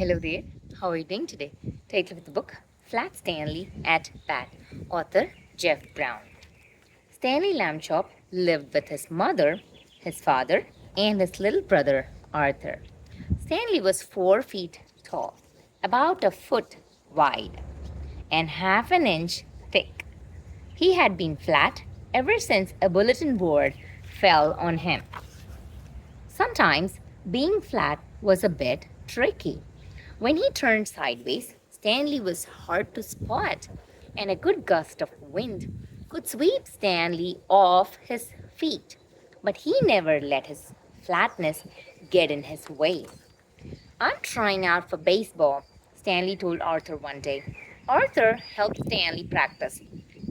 Hello there. How are you doing today? Title of the book Flat Stanley at Bat. Author Jeff Brown. Stanley Lambchop lived with his mother, his father, and his little brother Arthur. Stanley was 4 feet tall, about a foot wide, and half an inch thick. He had been flat ever since a bulletin board fell on him. Sometimes being flat was a bit tricky. When he turned sideways, Stanley was hard to spot, and a good gust of wind could sweep Stanley off his feet. But he never let his flatness get in his way. I'm trying out for baseball, Stanley told Arthur one day. Arthur helped Stanley practice.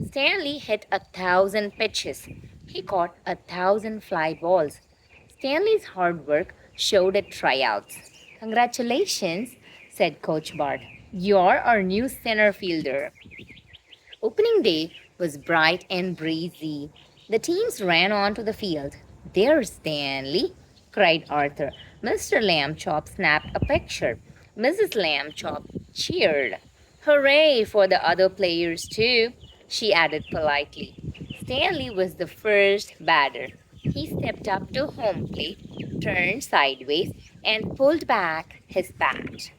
Stanley hit 1,000 pitches. He caught 1,000 fly balls. Stanley's hard work showed at tryouts. Congratulations, said Coach Bart. You're our new center fielder. Opening day was bright and breezy. The teams ran onto the field. There's Stanley, cried Arthur. Mr. Lambchop snapped a picture. Mrs. Lambchop cheered. Hooray for the other players, too, she added politely. Stanley was the first batter. He stepped up to home plate, turned sideways, and pulled back his bat.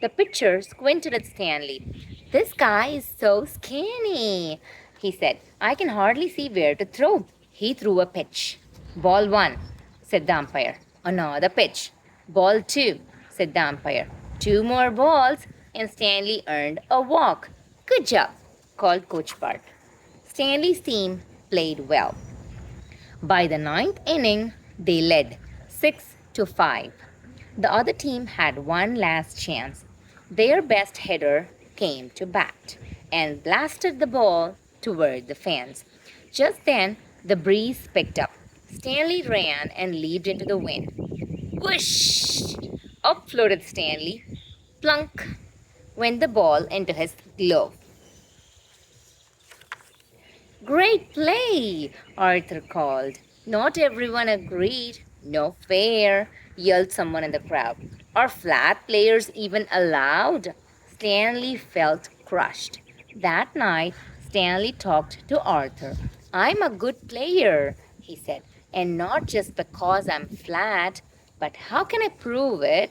The pitcher squinted at Stanley. This guy is so skinny, he said. I can hardly see where to throw. He threw a pitch. Ball one, said the umpire. Another pitch. Ball two, said the umpire. Two more balls, and Stanley earned a walk. Good job, called Coach Bart. Stanley's team played well. By the ninth inning, they led 6-5. The other team had one last chance. Their best hitter came to bat and blasted the ball toward the fence. Just then, the breeze picked up. Stanley ran and leaped into the wind. Whoosh! Up floated Stanley. Plunk! Went the ball into his glove. Great play, Arthur called. Not everyone agreed. No fair, yelled someone in the crowd. Are flat players even allowed? Stanley felt crushed. That night, Stanley talked to Arthur. I'm a good player, he said, and not just because I'm flat, but how can I prove it?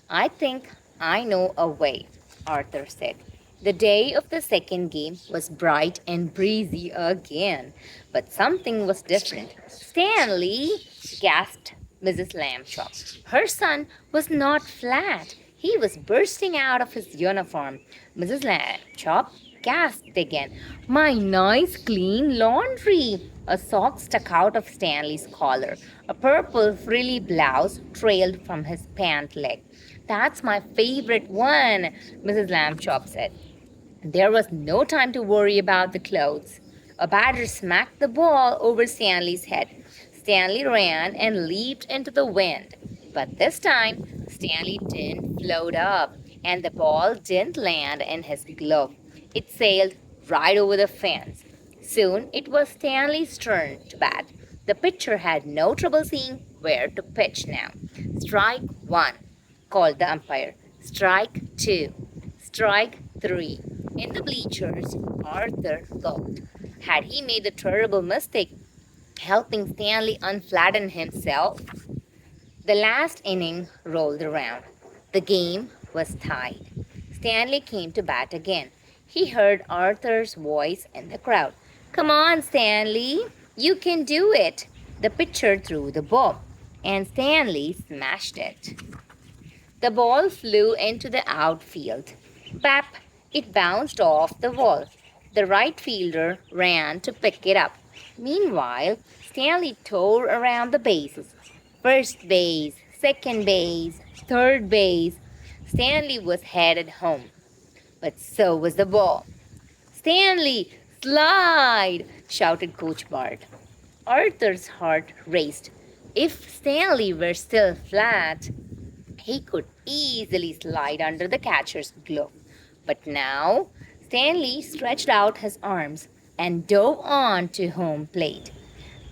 I think I know a way, Arthur said. The day of the second game was bright and breezy again, but something was different. Stanley, gasped Mrs. Lambchop. Her son was not flat. He was bursting out of his uniform. Mrs. Lambchop gasped again. My nice clean laundry! A sock stuck out of Stanley's collar. A purple frilly blouse trailed from his pant leg. That's my favorite one, Mrs. Lambchop said. There was no time to worry about the clothes. A batter smacked the ball over Stanley's head. Stanley ran and leaped into the wind. But this time, Stanley didn't float up, and the ball didn't land in his glove. It sailed right over the fence. Soon it was Stanley's turn to bat. The pitcher had no trouble seeing where to pitch now. Strike one, called the umpire. Strike two. Strike three. In the bleachers, Arthur thought. Had he made a terrible mistake, helping Stanley unflatten himself? The last inning rolled around. The game was tied. Stanley came to bat again. He heard Arthur's voice in the crowd. Come on, Stanley. You can do it. The pitcher threw the ball, and Stanley smashed it. The ball flew into the outfield. Bap! It bounced off the wall. The right fielder ran to pick it up. Meanwhile, Stanley tore around the bases. First base, second base, third base. Stanley was headed home. But so was the ball. Stanley, slide! Shouted Coach Bart. Arthur's heart raced. If Stanley were still flat, he could easily slide under the catcher's glove. But now, Stanley stretched out his arms and dove on to home plate.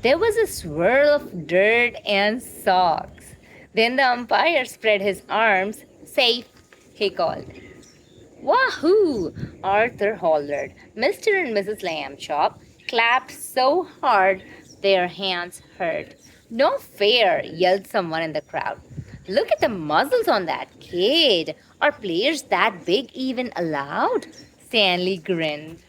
There was a swirl of dirt and socks. Then the umpire spread his arms Safe, he called. Wahoo! Arthur hollered. Mr. and Mrs. Lambchop clapped so hard their hands hurt. No fair, yelled someone in the crowd. Look at the muscles on that kid. Are players that big even allowed? Stanley grinned.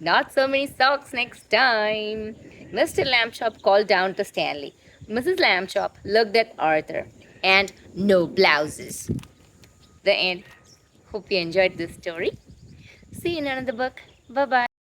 Not so many socks next time. Mr. Lambchop called down to Stanley. Mrs. Lambchop looked at Arthur. And no blouses. The end. Hope you enjoyed this story. See you in another book. Bye bye.